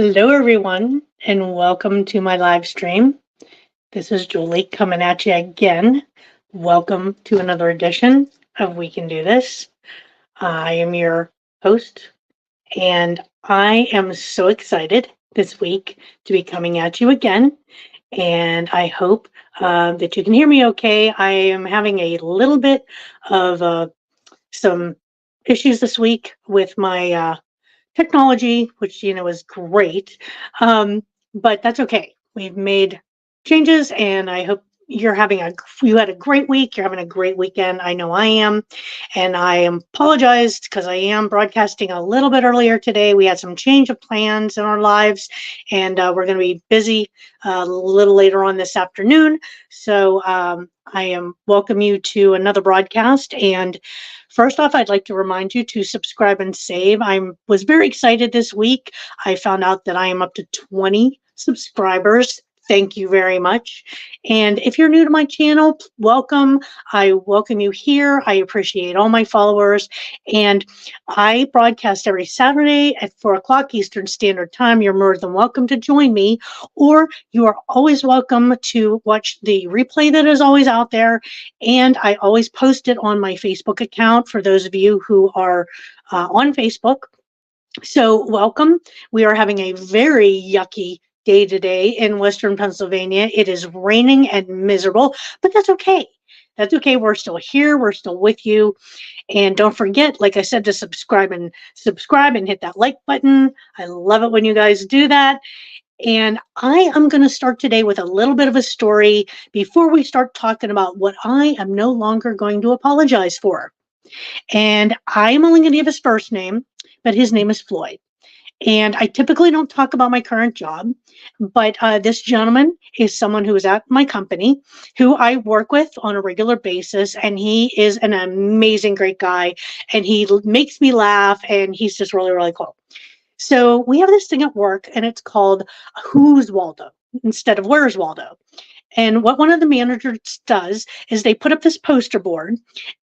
Hello, everyone, and welcome to my live stream. This is Julie coming at you again. Welcome to another edition of We Can Do This. I am your host, and I am so excited this week to be coming at you again. And I hope that you can hear me okay. I am having a little bit of some issues this week with my technology, which is great. Um, but that's okay. We've made changes, and I hope you had a great week. You're having a great weekend. I know I am, and I apologized because I am broadcasting a little bit earlier today. We had some change of plans in our lives, and we're going to be busy a little later on this afternoon. So I am welcome you to another broadcast. And first off, I'd like to remind you to subscribe and save. I was very excited this week. I found out that I am up to 20 subscribers. Thank you very much. And if you're new to my channel, welcome. I welcome you here. I appreciate all my followers. And I broadcast every Saturday at 4 o'clock Eastern Standard Time. You're more than welcome to join me, or you are always welcome to watch the replay that is always out there. And I always post it on my Facebook account for those of you who are on Facebook. So welcome. We are having a very yucky day today in Western Pennsylvania. It is raining and miserable, but that's okay. That's okay. We're still here. We're still with you. And don't forget, like I said, to subscribe and hit that like button. I love it when you guys do that. And I am going to start today with a little bit of a story before we start talking about what I am no longer going to apologize for. And I'm only going to give his first name, but his name is Floyd. And I typically don't talk about my current job, but this gentleman is someone who is at my company, who I work with on a regular basis. And he is an amazing, great guy. And he makes me laugh. And he's just really, really cool. So we have this thing at work, and it's called Who's Waldo instead of Where's Waldo. And what one of the managers does is they put up this poster board,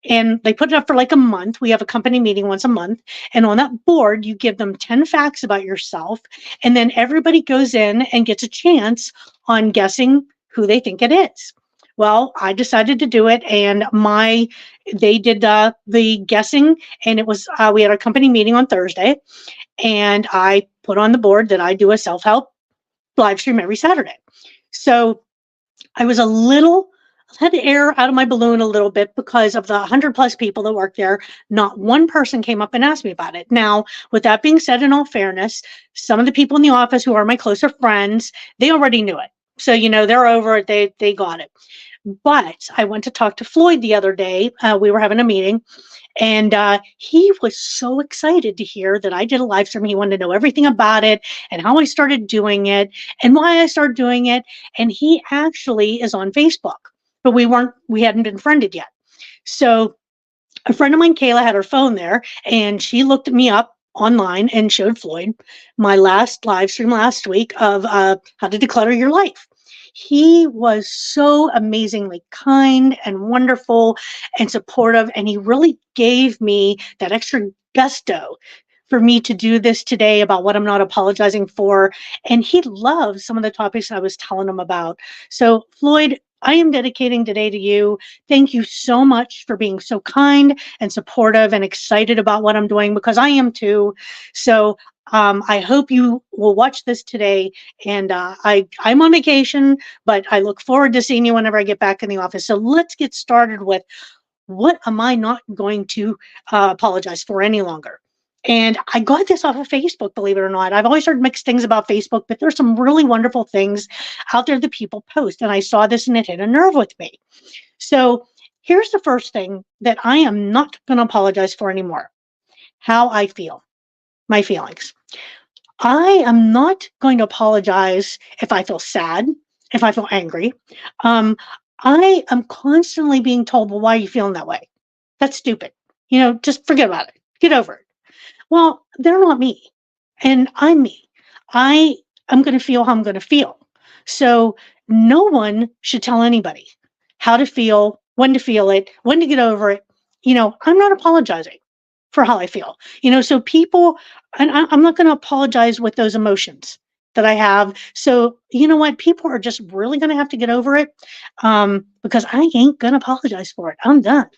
and they put it up for like a month. We have a company meeting once a month. And on that board, you give them 10 facts about yourself. And then everybody goes in and gets a chance on guessing who they think it is. Well, I decided to do it, and they did the guessing, and it was we had a company meeting on Thursday, and I put on the board that I do a self-help live stream every Saturday. So I was had the air out of my balloon a little bit because of the 100 plus people that work there. Not one person came up and asked me about it. Now, with that being said, in all fairness, some of the people in the office who are my closer friends, they already knew it. So, they're over it. They got it. But I went to talk to Floyd the other day. We were having a meeting, and he was so excited to hear that I did a live stream. He wanted to know everything about it and how I started doing it and why I started doing it. And he actually is on Facebook, but we hadn't been friended yet. So a friend of mine, Kayla, had her phone there, and she looked me up online and showed Floyd my last live stream last week of how to declutter your life. He was so amazingly kind and wonderful and supportive, and he really gave me that extra gusto for me to do this today about what I'm not apologizing for. And he loves some of the topics I was telling him about. So, Floyd, I am dedicating today to you. Thank you so much for being so kind and supportive and excited about what I'm doing, because I am too. So I hope you will watch this today. And I'm on vacation, but I look forward to seeing you whenever I get back in the office. So let's get started with, what am I not going to apologize for any longer? And I got this off of Facebook, believe it or not. I've always heard mixed things about Facebook, but there's some really wonderful things out there that people post. And I saw this and it hit a nerve with me. So here's the first thing that I am not going to apologize for anymore: how I feel, my feelings. I am not going to apologize if I feel sad, if I feel angry. I am constantly being told, well, why are you feeling that way? That's stupid. Just forget about it. Get over it. Well, they're not me, and I'm me. I am going to feel how I'm going to feel. So no one should tell anybody how to feel, when to feel it, when to get over it. I'm not apologizing for how I feel. So people, and I'm not going to apologize with those emotions. that I have. So, you know what? People are just really going to have to get over it because I ain't going to apologize for it. I'm done.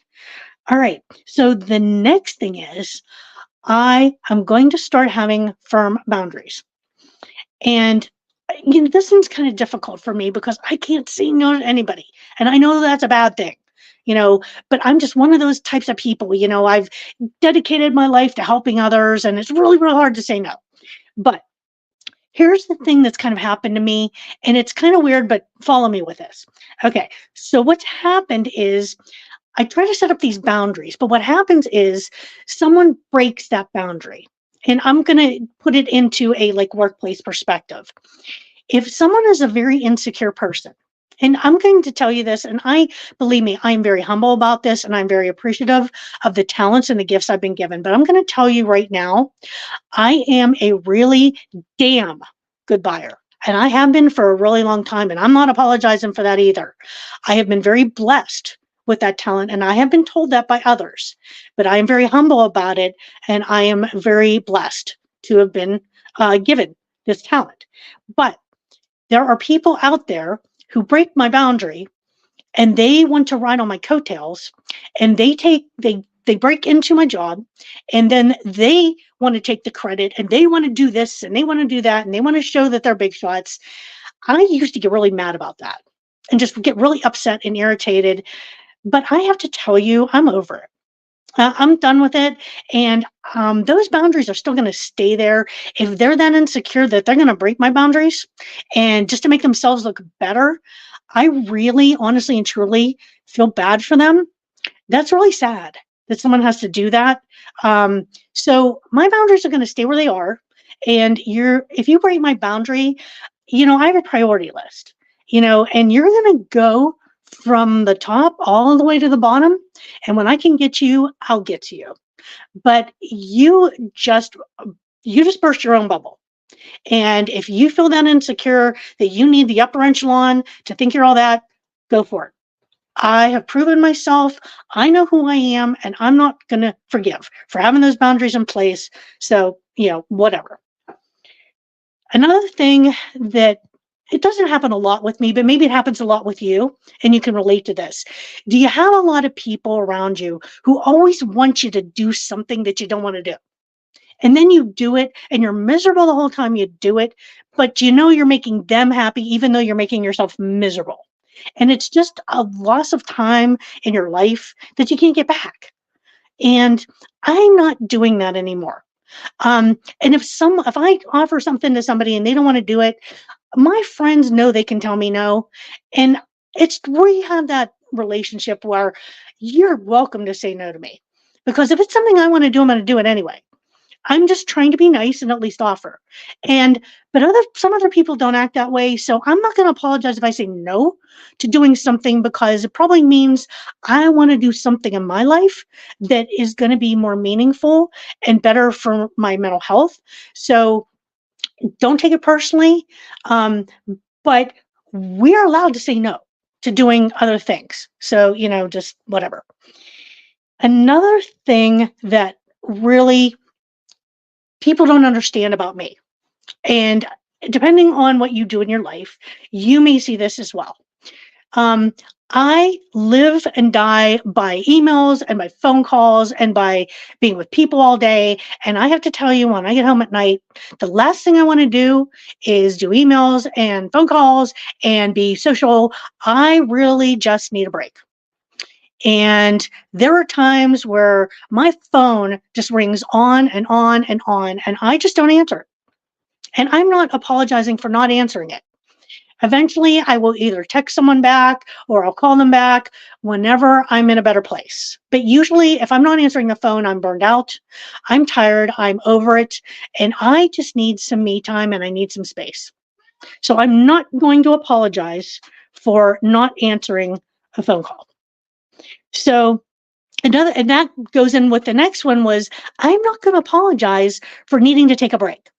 All right. So the next thing is I am going to start having firm boundaries. And this one's kind of difficult for me because I can't say no to anybody. And I know that's a bad thing, but I'm just one of those types of people. I've dedicated my life to helping others, and it's really, really hard to say no. But here's the thing that's kind of happened to me, and it's kind of weird, but follow me with this. Okay. So what's happened is I try to set up these boundaries, but what happens is someone breaks that boundary. And I'm going to put it into a like workplace perspective. If someone is a very insecure person, and I'm going to tell you this, and believe me, I'm very humble about this, and I'm very appreciative of the talents and the gifts I've been given. But I'm going to tell you right now, I am a really damn good buyer. And I have been for a really long time, and I'm not apologizing for that either. I have been very blessed with that talent, and I have been told that by others, but I am very humble about it, and I am very blessed to have been given this talent. But there are people out there who break my boundary, and they want to ride on my coattails, and they break into my job, and then they want to take the credit, and they want to do this, and they want to do that, and they want to show that they're big shots. I used to get really mad about that and just get really upset and irritated. But I have to tell you, I'm over it. I'm done with it. And those boundaries are still going to stay there. If they're that insecure that they're going to break my boundaries and just to make themselves look better, I really, honestly, and truly feel bad for them. That's really sad that someone has to do that. So my boundaries are going to stay where they are. And if you break my boundary, I have a priority list, and you're going to go from the top all the way to the bottom. And when I can get you, I'll get to you. But you just burst your own bubble. And if you feel that insecure, that you need the upper echelon to think you're all that, go for it. I have proven myself. I know who I am, and I'm not going to forgive for having those boundaries in place. So, whatever. Another thing that it doesn't happen a lot with me, but maybe it happens a lot with you, and you can relate to this. Do you have a lot of people around you who always want you to do something that you don't want to do? And then you do it, and you're miserable the whole time you do it, but you're making them happy, even though you're making yourself miserable. And it's just a loss of time in your life that you can't get back. And I'm not doing that anymore. And if I offer something to somebody and they don't want to do it, my friends know they can tell me no. And we have that relationship where you're welcome to say no to me. Because if it's something I want to do, I'm going to do it anyway. I'm just trying to be nice and at least offer. But some other people don't act that way. So I'm not going to apologize if I say no to doing something, because it probably means I want to do something in my life that is going to be more meaningful and better for my mental health. So don't take it personally. But we're allowed to say no to doing other things. So, just whatever. Another thing that really people don't understand about me, and depending on what you do in your life, you may see this as well. I live and die by emails and by phone calls and by being with people all day. And I have to tell you, when I get home at night, the last thing I want to do is do emails and phone calls and be social. I really just need a break. And there are times where my phone just rings on and on and on, and I just don't answer it. And I'm not apologizing for not answering it. Eventually, I will either text someone back or I'll call them back whenever I'm in a better place. But usually, if I'm not answering the phone, I'm burned out, I'm tired, I'm over it, and I just need some me time and I need some space. So I'm not going to apologize for not answering a phone call. So and that goes in with the next one was, I'm not going to apologize for needing to take a break.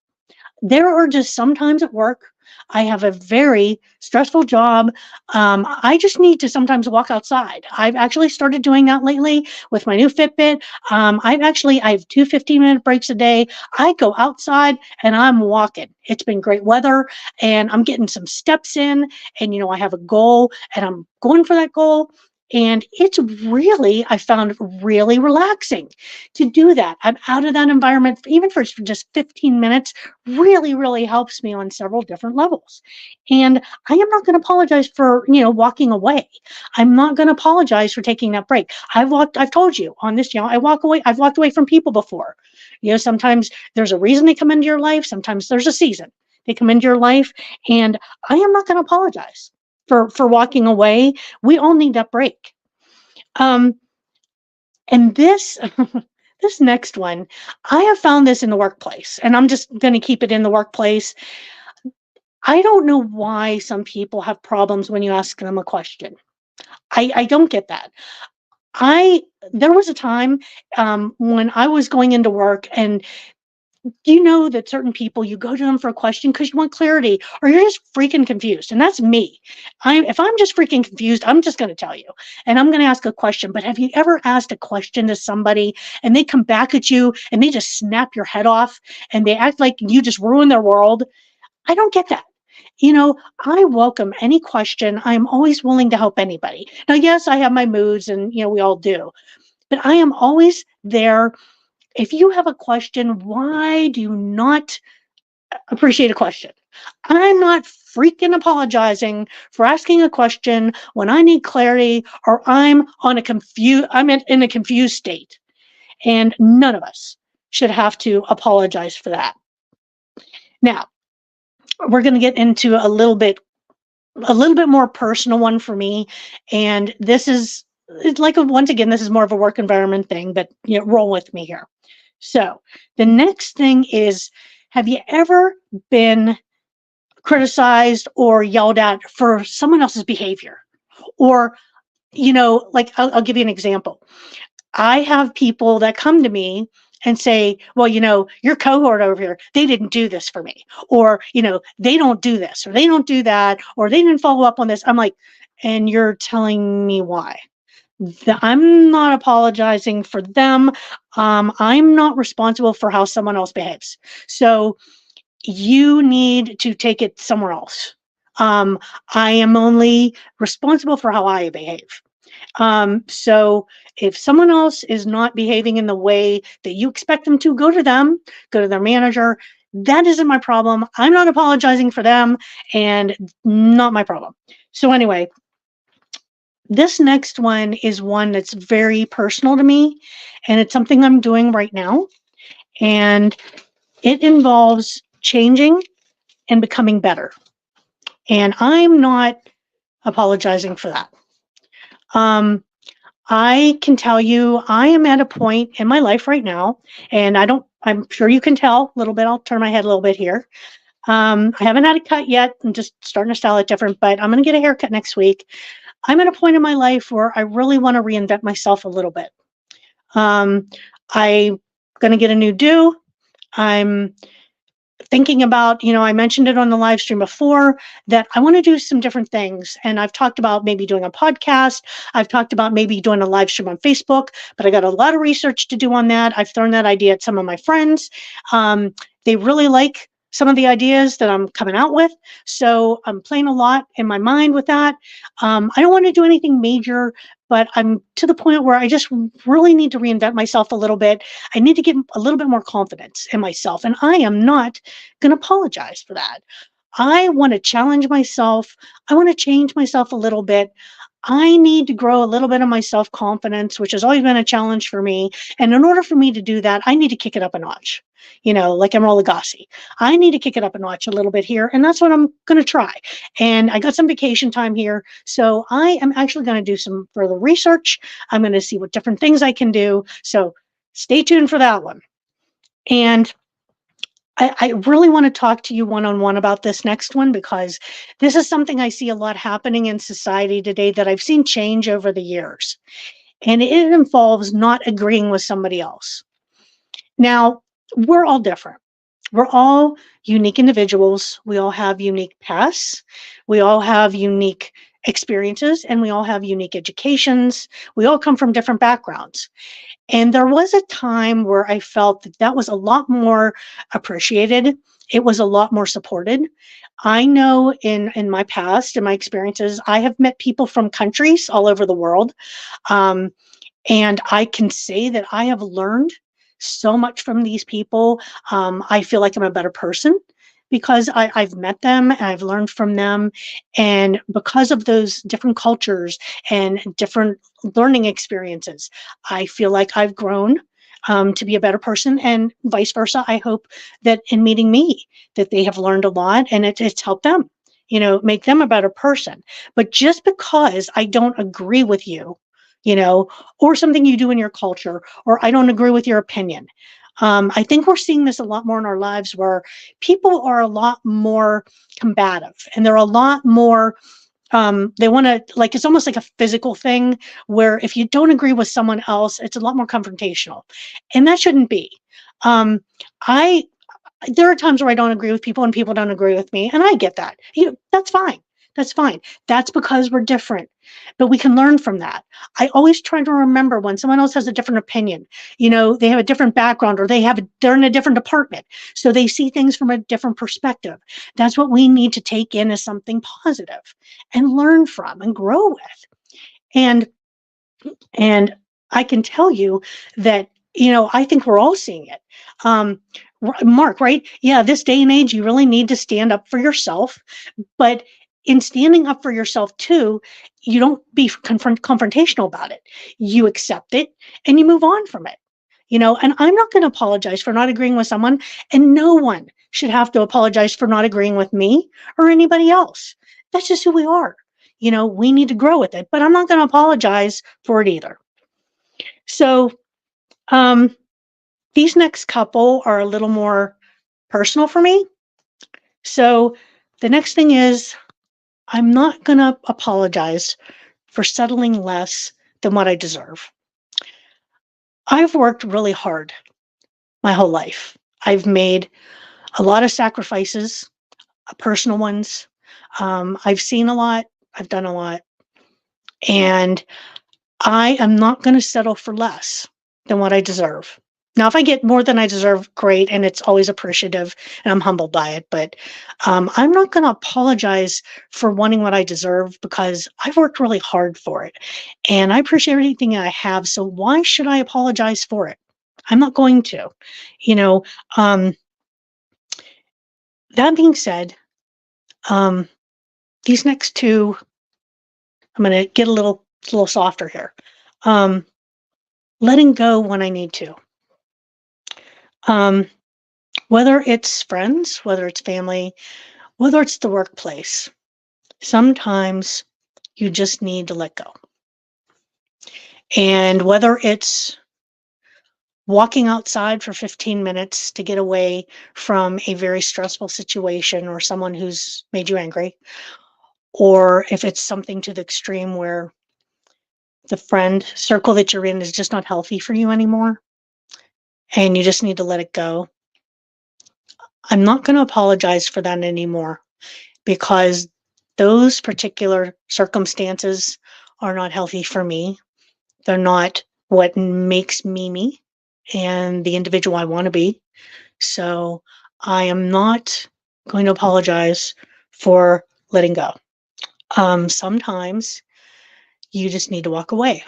There are just some times at work I have a very stressful job. I just need to sometimes walk outside. I've actually started doing that lately with my new Fitbit. I have two 15-minute breaks a day. I go outside and I'm walking. It's been great weather and I'm getting some steps in, and I have a goal and I'm going for that goal. And it's really, I found really relaxing to do that. I'm out of that environment, even for just 15 minutes, really, really helps me on several different levels. And I am not going to apologize for, walking away. I'm not going to apologize for taking that break. I've told you on this channel, I've walked away from people before. Sometimes there's a reason they come into your life, sometimes there's a season they come into your life, and I am not going to apologize for walking away. We all need that break. And this this next one, I have found this in the workplace, and I'm just going to keep it in the workplace. I don't know why some people have problems when you ask them a question. I don't get that. There was a time when I was going into work, and you know that certain people, you go to them for a question because you want clarity or you're just freaking confused. And that's me. If I'm just freaking confused, I'm just going to tell you and I'm going to ask a question. But have you ever asked a question to somebody and they come back at you and they just snap your head off and they act like you just ruined their world? I don't get that. I welcome any question. I'm always willing to help anybody. Now, yes, I have my moods and, we all do, but I am always there. If you have a question, why do you not appreciate a question? I'm not freaking apologizing for asking a question when I need clarity or I'm in a confused state. And none of us should have to apologize for that. Now, we're going to get into a little bit more personal one for me. And it's like, once again, this is more of a work environment thing, but roll with me here. So the next thing is, have you ever been criticized or yelled at for someone else's behavior? Or, like I'll give you an example. I have people that come to me and say, well, your cohort over here, they didn't do this for me. Or, they don't do this or they don't do that, or they didn't follow up on this. I'm like, and you're telling me why? I'm not apologizing for them. I'm not responsible for how someone else behaves. So you need to take it somewhere else. I am only responsible for how I behave. So if someone else is not behaving in the way that you expect them to, go to their manager. That isn't my problem. I'm not apologizing for them and not my problem. So anyway, this next one is one that's very personal to me, and it's something I'm doing right now. And it involves changing and becoming better. And I'm not apologizing for that. I can tell you, I am at a point in my life right now, and I'm sure you can tell a little bit. I'll turn my head a little bit here. I haven't had a cut yet. I'm just starting to style it different, but I'm going to get a haircut next week. I'm at a point in my life where I really want to reinvent myself a little bit. I'm going to get a new do. I'm thinking about, I mentioned it on the live stream before, that I want to do some different things. And I've talked about maybe doing a podcast. I've talked about maybe doing a live stream on Facebook, but I got a lot of research to do on that. I've thrown that idea at some of my friends. They really like some of the ideas that I'm coming out with. So I'm playing a lot in my mind with that. I don't want to do anything major, but I'm to the point where I just really need to reinvent myself a little bit. I need to get a little bit more confidence in myself, and I am not going to apologize for that. I want to challenge myself. I want to change myself a little bit. I need to grow a little bit of my self-confidence, which has always been a challenge for me. And in order for me to do that, I need to kick it up a notch, like Emeril Lagasse. I need to kick it up a notch a little bit here, and that's what I'm going to try. And I got some vacation time here, so I am actually going to do some further research. I'm going to see what different things I can do. So stay tuned for that one. And I really want to talk to you one-on-one about this next one, because this is something I see a lot happening in society today that I've seen change over the years. And it involves not agreeing with somebody else. Now, we're all different. We're all unique individuals. We all have unique pasts. We all have unique experiences, and we all have unique educations. We all come from different backgrounds. And there was a time where I felt that that was a lot more appreciated. It was a lot more supported. I know in my past, in my experiences, I have met people from countries all over the world. Um, and I can say that I have learned so much from these people. I feel like I'm a better person because I've met them and I've learned from them. And because of those different cultures and different learning experiences, I feel like I've grown to be a better person, and vice versa. I hope that in meeting me, that they have learned a lot, and it's helped them, make them a better person. But just because I don't agree with you, you know, or something you do in your culture, or I don't agree with your opinion. I think we're seeing this a lot more in our lives where people are a lot more combative and they're a lot more, they want to, like, it's almost like a physical thing where if you don't agree with someone else, it's a lot more confrontational. And that shouldn't be. Um, I there are times where I don't agree with people and people don't agree with me, and I get that. That's fine. That's fine. That's because we're different, but we can learn from that. I always try to remember when someone else has a different opinion, they have a different background, or they're in a different department, so they see things from a different perspective. That's what we need to take in as something positive and learn from and grow with. And and I can tell you that, I think we're all seeing it. Um, Mark, right? Yeah, this day and age, you really need to stand up for yourself. But in standing up for yourself too, you don't be confrontational about it. You accept it and you move on from it. And I'm not going to apologize for not agreeing with someone, and no one should have to apologize for not agreeing with me or anybody else. That's just who we are. We need to grow with it, but I'm not going to apologize for it either. So, um, these next couple are a little more personal for me. So, the next thing is I'm not going to apologize for settling less than what I deserve. I've worked really hard my whole life. I've made a lot of sacrifices, personal ones. I've seen a lot, I've done a lot, and I am not going to settle for less than what I deserve. Now, if I get more than I deserve, great, and it's always appreciative, and I'm humbled by it. But I'm not going to apologize for wanting what I deserve because I've worked really hard for it, and I appreciate everything I have. So why should I apologize for it? I'm not going to. You know. Um, that being said, um, these next two, I'm going to get a little softer here. Um, Letting go when I need to. Um, Whether it's friends, whether it's family, whether it's the workplace, sometimes you just need to let go. And whether it's walking outside for 15 minutes to get away from a very stressful situation or someone who's made you angry, or if it's something to the extreme where the friend circle that you're in is just not healthy for you anymore and you just need to let it go. I'm not going to apologize for that anymore because those particular circumstances are not healthy for me. They're not what makes me me and the individual I want to be. So I am not going to apologize for letting go. Sometimes you just need to walk away.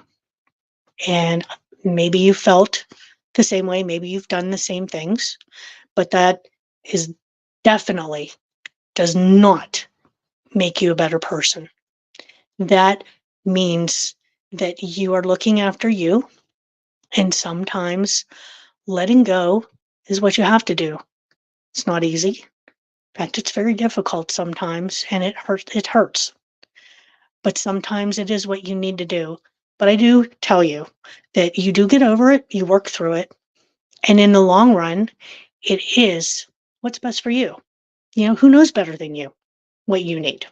And maybe you felt the same way, maybe you've done the same things, but that is definitely does not make you a better person. That means that you are looking after you, and sometimes letting go is what you have to do. It's not easy. In fact, it's very difficult sometimes, and it hurts. But sometimes it is what you need to do. But I do tell you that you do get over it, you work through it, and in the long run, it is what's best for you. Who knows better than you what you need?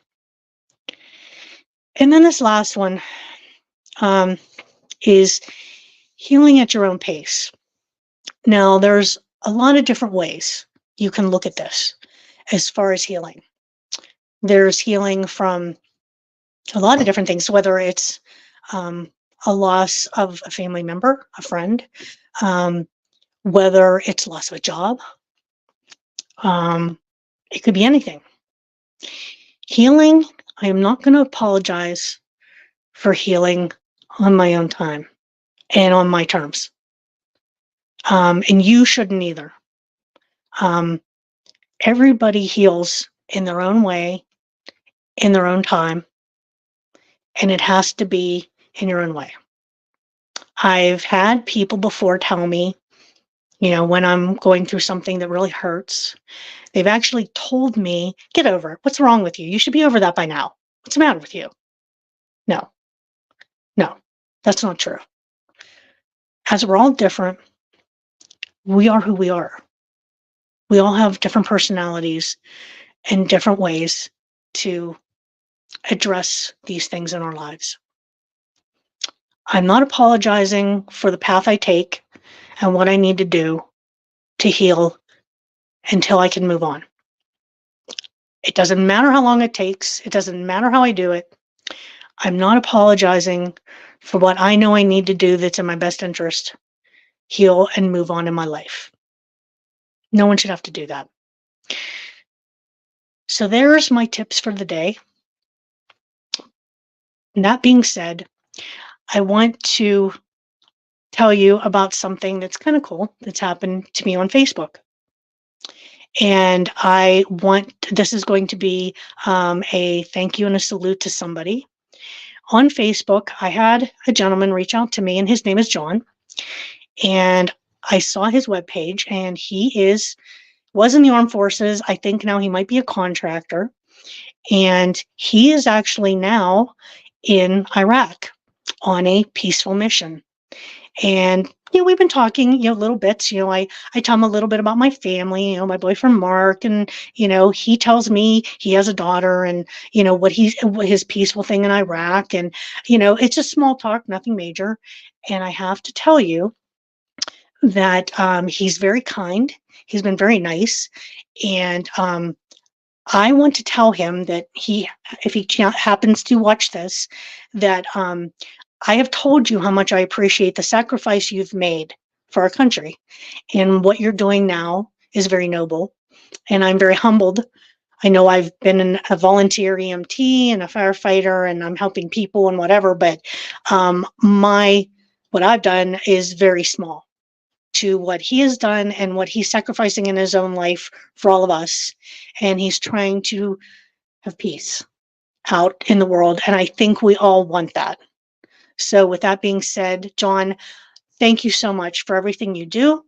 And then this last one, um, is healing at your own pace. Now, there's a lot of different ways you can look at this as far as healing. There's healing from a lot of different things, whether it's um, a loss of a family member, a friend, um, whether it's loss of a job. It could be anything. Healing, I am not going to apologize for healing on my own time and on my terms. And you shouldn't either. Everybody heals in their own way, in their own time, and it has to be in your own way. I've had people before tell me, when I'm going through something that really hurts, they've actually told me, get over it. What's wrong with you? You should be over that by now. What's the matter with you? No, that's not true. As we're all different, we are who we are. We all have different personalities and different ways to address these things in our lives. I'm not apologizing for the path I take and what I need to do to heal until I can move on. It doesn't matter how long it takes. It doesn't matter how I do it. I'm not apologizing for what I know I need to do that's in my best interest, heal and move on in my life. No one should have to do that. So there's my tips for the day. And that being said, I want to tell you about something that's kind of cool that's happened to me on Facebook. And this is going to be a thank you and a salute to somebody. On Facebook, I had a gentleman reach out to me, and his name is John. And I saw his webpage, and he was in the armed forces. I think now he might be a contractor. And he is actually now in Iraq on a peaceful mission. And we've been talking, little bits. I tell him a little bit about my family, my boyfriend Mark, and he tells me he has a daughter, and what his peaceful thing in Iraq, and it's just small talk, nothing major. And I have to tell you that he's very kind. He's been very nice, and I want to tell him that if he happens to watch this, that I have told you how much I appreciate the sacrifice you've made for our country, and what you're doing now is very noble, and I'm very humbled. I know I've been a volunteer EMT and a firefighter, and I'm helping people and whatever, but what I've done is very small to what he has done and what he's sacrificing in his own life for all of us. And he's trying to have peace out in the world. And I think we all want that. So with that being said, John, thank you so much for everything you do.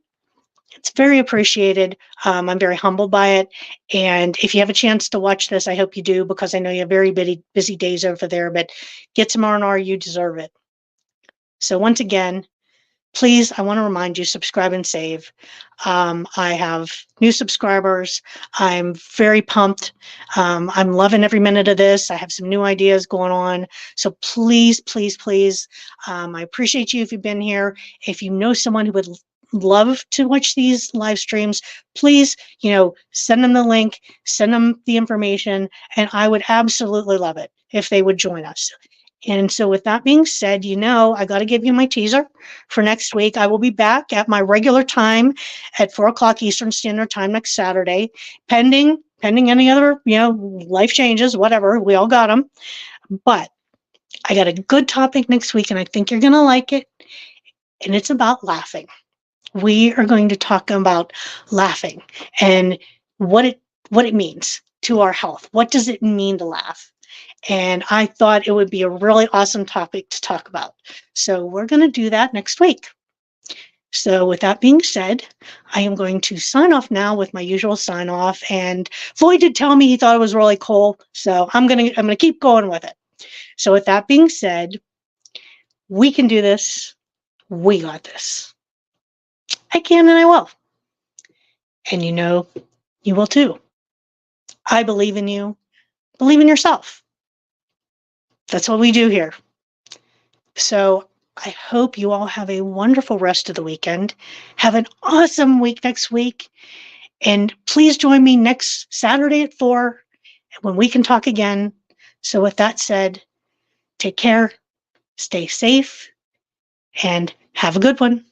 It's very appreciated. I'm very humbled by it. And if you have a chance to watch this, I hope you do, because I know you have very busy days over there, but get some R&R, you deserve it. So once again, please, I want to remind you, subscribe and save. I have new subscribers. I'm very pumped. I'm loving every minute of this. I have some new ideas going on. So please, please, please, I appreciate you if you've been here. If you know someone who would love to watch these live streams, please, send them the link, send them the information, and I would absolutely love it if they would join us. And so with that being said, I got to give you my teaser for next week. I will be back at my regular time at 4:00 Eastern Standard Time next Saturday, pending any other, life changes, whatever. We all got them. But I got a good topic next week, and I think you're going to like it. And it's about laughing. We are going to talk about laughing and what it means to our health. What does it mean to laugh? And I thought it would be a really awesome topic to talk about. So we're going to do that next week. So with that being said, I am going to sign off now with my usual sign off. And Floyd did tell me he thought it was really cool. So I'm going to keep going with it. So with that being said, we can do this. We got this. I can and I will. And you will too. I believe in you. Believe in yourself. That's what we do here. So I hope you all have a wonderful rest of the weekend. Have an awesome week next week. And please join me next Saturday at 4 when we can talk again. So with that said, take care, stay safe, and have a good one.